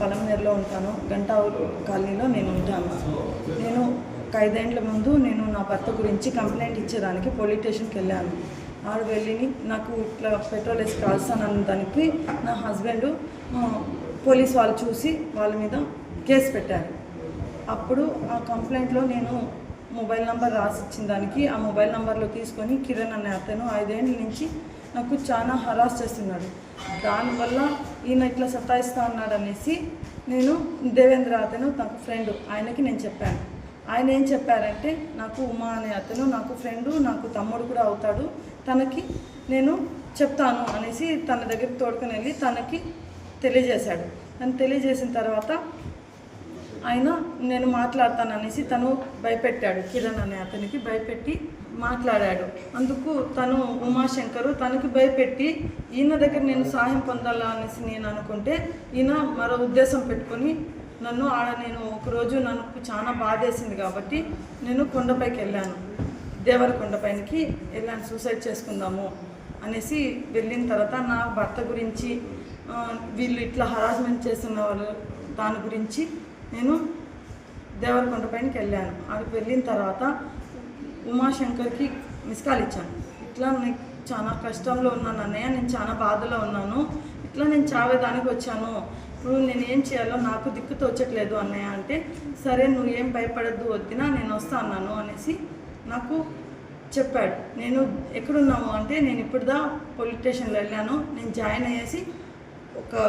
పలంనేరులో ఉంటాను. గంటా కాలనీలో నేను ఉంటాను. నేను 5 ఏళ్ల ముందు నేను నా భర్త గురించి కంప్లైంట్ ఇచ్చేదానికి పోలీస్ స్టేషన్కి వెళ్ళాను. ఆడ వెళ్ళి నాకు ఇట్లా పెట్రోల్ వేసి కాల్స్తానన్న దానికి నా హస్బెండ్ పోలీస్ వాళ్ళు చూసి వాళ్ళ మీద కేసు పెట్టారు. అప్పుడు ఆ కంప్లైంట్లో నేను మొబైల్ నెంబర్ రాసి ఇచ్చిన దానికి ఆ మొబైల్ నెంబర్లో తీసుకొని కిరణ్ అనే అతను 5 ఏళ్ళ నుంచి నాకు చాలా హరాస్ చేస్తున్నాడు. దానివల్ల ఈయన ఇట్లా సతాయిస్తూ ఉన్నాడు అనేసి నేను దేవేంద్ర అతను నాకు ఫ్రెండ్, ఆయనకి నేను చెప్పాను. ఆయన ఏం చెప్పారంటే, నాకు ఉమా అనే అతను నాకు ఫ్రెండు, నాకు తమ్ముడు కూడా అవుతాడు, తనకి నేను చెప్తాను అనేసి తన దగ్గరికి తోడుకొని వెళ్ళి తనకి తెలియజేశాడు. తను తెలియజేసిన తర్వాత ఆయన నేను మాట్లాడతాను అనేసి తను భయపెట్టాడు. కిరణ్ అనే అతనికి భయపెట్టి మాట్లాడాడు. అందుకు తను ఉమాశంకరు తనకి భయపెట్టి ఈయన దగ్గర నేను సహాయం పొందాలా అనేసి నేను అనుకుంటే ఈయన మరో ఉద్దేశం పెట్టుకొని నన్ను నేను ఒకరోజు నాకు చాలా బాధేసింది కాబట్టి నేను కొండపైకి వెళ్ళాను. దేవరకొండపైకి వెళ్ళాను, సూసైడ్ చేసుకుందాము అనేసి. వెళ్ళిన తర్వాత నా భర్త గురించి వీళ్ళు ఇట్లా హరాస్మెంట్ చేస్తున్న వాళ్ళు దాని గురించి నేను దేవరకొండపైకి వెళ్ళాను. అక్కడికి వెళ్ళిన తర్వాత ఉమాశంకర్కి మిస్ కాల్ ఇచ్చాను. ఇట్లా నేను చాలా కష్టంలో ఉన్నాను అన్నయ్య, నేను చాలా బాధలో ఉన్నాను, ఇట్లా నేను చావేదానికి వచ్చాను, ఇప్పుడు నేను ఏం చేయాలో నాకు దిక్కు తోచట్లేదు అన్నయ్య అంటే, సరే నువ్వు ఏం భయపడద్దు వద్దినా నేను వస్తా అన్నాను అనేసి నాకు చెప్పాడు. నేను ఎక్కడున్నాము అంటే, నేను ఇప్పుడుదా పోలీస్ స్టేషన్లో వెళ్ళాను, నేను జాయిన్ అయ్యేసి 1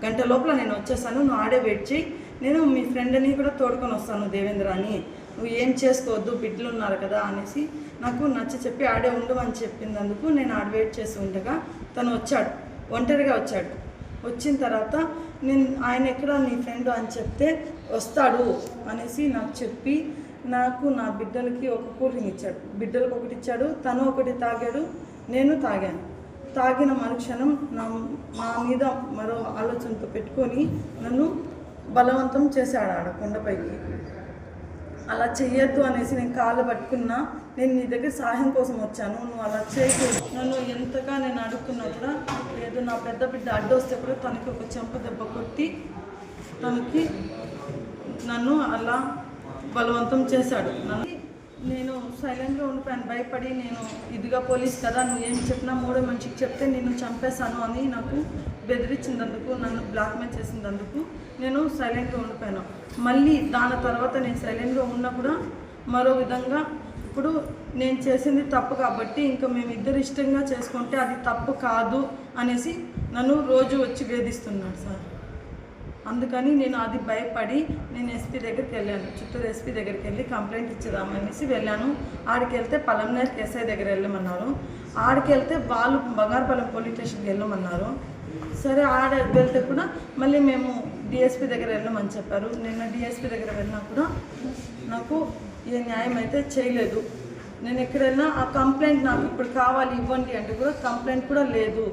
గంట లోపల నేను వచ్చేసాను, నువ్వు ఆడే వెయిట్ చేయి, నేను మీ ఫ్రెండ్ని కూడా తోడుకొని వస్తాను దేవేంద్ర అని, నువ్వు ఏం చేసుకోవద్దు బిడ్డలు ఉన్నారు కదా అనేసి నాకు నచ్చ చెప్పి ఆడే ఉండమని చెప్పినందుకు నేను ఆడ వెయిట్ చేసి ఉండగా తను వచ్చాడు, ఒంటరిగా వచ్చాడు. వచ్చిన తర్వాత నేను ఆయన ఎక్కడ నీ ఫ్రెండ్ అని చెప్తే వస్తాడు అనేసి నాకు చెప్పి నాకు నా బిడ్డలకి ఒక కూల్ డ్రింక్ ఇచ్చాడు. బిడ్డలకు ఒకటి ఇచ్చాడు, తను ఒకటి తాగాడు, నేను తాగాను. తాగిన మరుక్షణం నా మీద మరో ఆలోచనతో పెట్టుకొని నన్ను బలవంతం చేశాడు ఆడ కొండపైకి. అలా చెయ్యొద్దు అనేసి నేను కాళ్ళు పట్టుకున్నా, నేను నీ దగ్గర సహాయం కోసం వచ్చాను, నువ్వు అలా చేయకూడదు, నన్ను ఎంతగా నేను అడుగుతున్నా కూడా లేదు. నా పెద్ద బిడ్డ అడ్డొస్తే కూడా తనకి ఒక చెంప దెబ్బ కొట్టి తనకి నన్ను అలా బలవంతం చేశాడు. నేను సైలెంట్గా ఉండిపోయాను, భయపడి. నేను ఇదిగా పోలీస్ కదా, నువ్వు ఏం చెప్పినా మూడో మనిషికి చెప్తే నేను చంపేశాను అని నాకు బెదిరించినందుకు, నన్ను బ్లాక్మెయిల్ చేసినందుకు నేను సైలెంట్గా ఉండిపోయాను. మళ్ళీ దాని తర్వాత నేను సైలెంట్గా ఉన్నా కూడా మరో విధంగా ఇప్పుడు నేను చేసింది తప్పు కాబట్టి ఇంకా మేమిద్దరు ఇష్టంగా చేసుకుంటే అది తప్పు కాదు అనేసి నన్ను రోజు వచ్చి వేధిస్తున్నాడు సార్. అందుకని నేను అది భయపడి నేను ఎస్పీ దగ్గరికి వెళ్ళాను, చిత్తూరు ఎస్పీ దగ్గరికి వెళ్ళి కంప్లైంట్ ఇచ్చేదామనేసి వెళ్ళాను. ఆడికి వెళ్తే పలంనేరు ఎస్ఐ దగ్గర వెళ్ళమన్నారు, ఆడికి వెళ్తే వాళ్ళు బంగారుపాలెం పోలీస్ స్టేషన్కి వెళ్ళమన్నారు. సరే ఆడ వెళ్తే కూడా మళ్ళీ మేము డిఎస్పీ దగ్గర వెళ్ళమని చెప్పారు. నిన్న డిఎస్పీ దగ్గర వెళ్ళినా కూడా నాకు ఏ న్యాయం అయితే చేయలేదు. నేను ఎక్కడ వెళ్ళినా ఆ కంప్లైంట్ నాకు ఇప్పుడు కావాలి ఇవ్వండి అంటే కూడా కంప్లైంట్ కూడా లేదు.